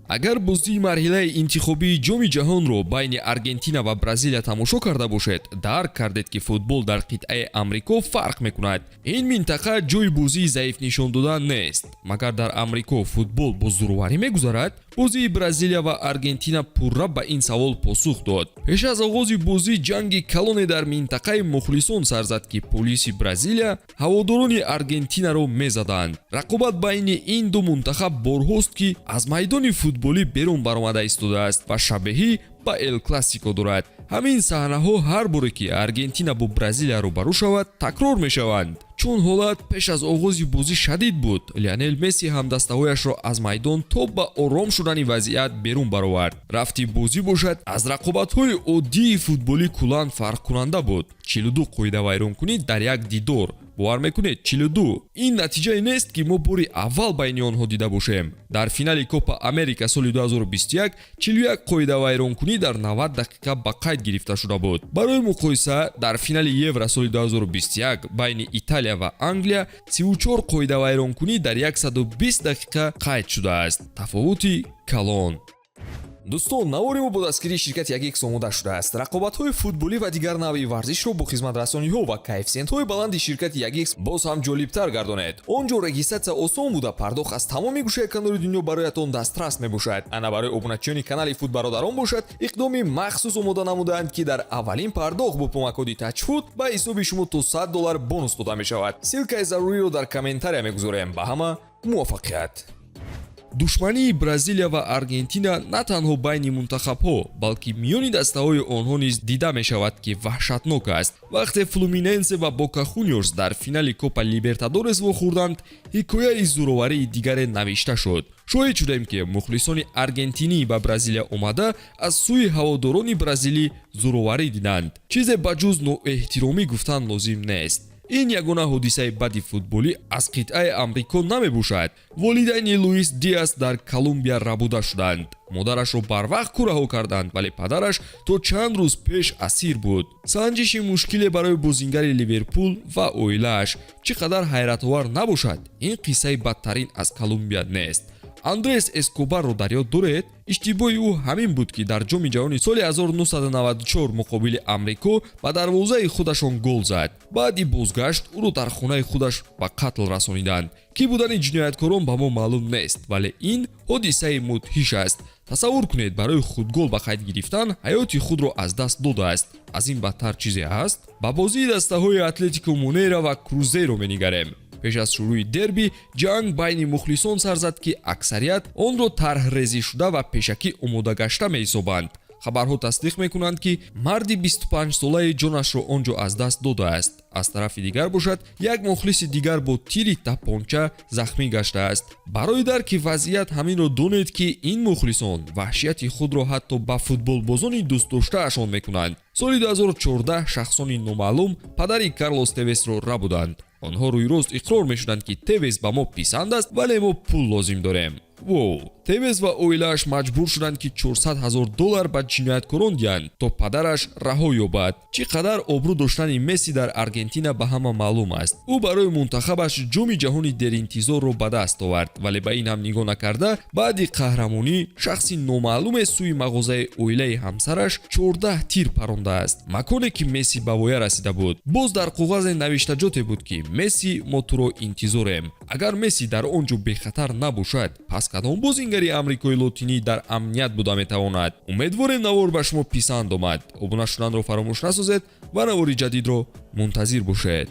агар бозии марҳилаи интихобии ҷоми ҷаҳонро байни Аргентина ва Бразилия тамошо карда бошед, дарк кардед ки футбол дар қитъаи Амрико фарқ мекунад. Ин минтақа ҷойи бозии заиф нишон додан нест. Магар дар Амрико футбол бо зӯроварӣ мегузарад? бозии Бразилия ва Аргентина пурра ба ин савол посух дод. пеш аз оғози бозӣ ҷанги калоне дар минтақаи мухлисон сар зад ки полиси Бразилия ҳаводорони Аргентинаро мезаданд. рақобат байни ин ду мунтахаб борҳост ки аз майдони футболӣ берун баромада истодааст ва шабеҳӣ ба Эл Классико дорад. ҳамин саҳнаҳо ҳар боре ки Аргентина бо Бразилия рӯбарӯ шавад, такрор мешаванд. чун ҳолат пеш аз оғози бозӣ шадид буд, Лионел Месси ҳамдастаҳояшро аз майдон то ба ором шудани вазъият берун баровард. рафти бозӣ бошад аз рақобатҳои оддии футболӣ кулан фарқкунанда буд. 42 қоидавайронкунӣ дар як дидор. бовар мекунед 42. ин натиҷае нест ки мо бори аввал байни онҳо дида бошем. дар финали Копа Америка соли 2021 41 қоидавайронкунӣ дар 90 дақиқа ба қайд гирифта шуда буд. барои муқоиса, дар финали Евро соли 2021 байни Италия ва Англия 34 қоидавайронкунӣ дар 120 дақиқа қайд шудааст. тафовути калон. дӯстон, навори мо бо дастгирии ширкати Ягекс омода шудааст. рақобатҳои футболӣ ва дигар навъи варзишро бо хизматрасониҳо ва коэффициентҳои баланди ширкати Ягекс боз ҳам ҷолибтар гардонед. он ҷо регистратсия осон буда, пардохт аз тамоми гӯшаи канори дунё бароятон дастрас мебошад. ана барои обуначиёни канали Футбародарон бошад, иқдоми махсус омода намудаанд ки дар аввалин пардохт бо промокоди Touchfoot ба ҳисоби шумо то $100 бонус дода мешавад. силкаи заруриро дар комментария мегузорем. ба ҳама муваффақият. душмании Бразилия ва Аргентина на танҳо байни мунтахабҳо, балки миёни дастаҳои онҳо низ дида мешавад ки ваҳшатнок аст. вақте Флуминенсе ва Бока Хуниорс дар финали Копа Либертадорес вохӯрданд, ҳикояи зӯроварии дигаре навишта шуд. шоҳид шудем ки мухлисони аргентинӣ ба Бразилия омада аз сӯи ҳаводорони бразилӣ зӯроварӣ диданд. чизе ба ҷуз ноэҳтиромӣ гуфтан лозим нест. ин ягона ҳодисаи бади футболӣ аз қитъаи Амрико намебошад. волидайни Луис Диас дар Колумбия рабуда шуданд. модарашро барвақт кӯраҳо карданд, вале падараш то чанд рӯз пеш асир буд. санҷиши мушкиле барои бозингари Ливерпул ва оилааш. чӣ қадар ҳайратовар набошад, ин қиссаи бадтарин аз Колумбия нест. Андрес Эскобарро дар ёд доред? иштибоҳи ӯ ҳамин буд ки дар ҷоми ҷаҳони соли 1994 муқобили Амрико ба дарвозаи худашон гол зад. баъди бозгашт ӯро дар хонаи худаш ба қатл расониданд. кӣ будани ҷинояткорон ба мо маълум нест, вале ин ҳодисаи мудҳиш аст. тасаввур кунед, барои худгол ба қайд гирифтан ҳаёти худро аз даст додааст. аз ин бадтар чизе ҳаст? ба бозии дастаҳои Атлетико Монера ва Крузейро менигарем. пеш аз шурӯи дерби, ҷанг байни мухлисон сар зад ки аксарият онро тарҳрезӣ шуда ва пешакӣ омода гашта меҳисобанд. хабарҳо тасдиқ мекунанд ки марди 25-солаи ҷонашро он ҷо аз даст додааст. аз тарафи дигар бошад, як мухлиси дигар бо тири тапонча захмӣ гаштааст. барои дарки вазъият ҳаминро донед ки ин мухлисон ваҳшияти худро ҳатто ба футболбозони дӯстдоштаашон мекунанд. соли 2014 шахсони номаълум падари Карлос Тевесро рабуданд. онҳо рӯйрост иқрор мешуданд ки Тевес ба мо писанд аст, вале мо пул лозим дорем. воу, Тевес ва оилааш маҷбур шуданд ки $400,000 ба ҷинояткорон диҳанд, то падараш раҳо ёбад. чӣ қадар обрӯ доштани Месси дар Аргентина ба ҳама маълум аст. ӯ барои мунтахабаш ҷоми ҷаҳони деринтизорро ба даст овард, вале ба ин ҳам нигоҳ накарда, баъди қаҳрамонӣ шахси номаълуме сӯи мағозаи оилаи ҳамсараш 14 тир парондааст. маконе ки Месси ба воя расида буд, боз дар коғазе навиштаҷоте буд ки Месси мо туро интизорем. агар Месси дар он ҷо бехатар набошад, пас кадом бозингари Амрикои Лотинӣ дар амният буда метавонад? умедворем навор ба шумо писанд омад. обуна шуданро фаромӯш насозед ва навори ҷадидро мунтазир бошед.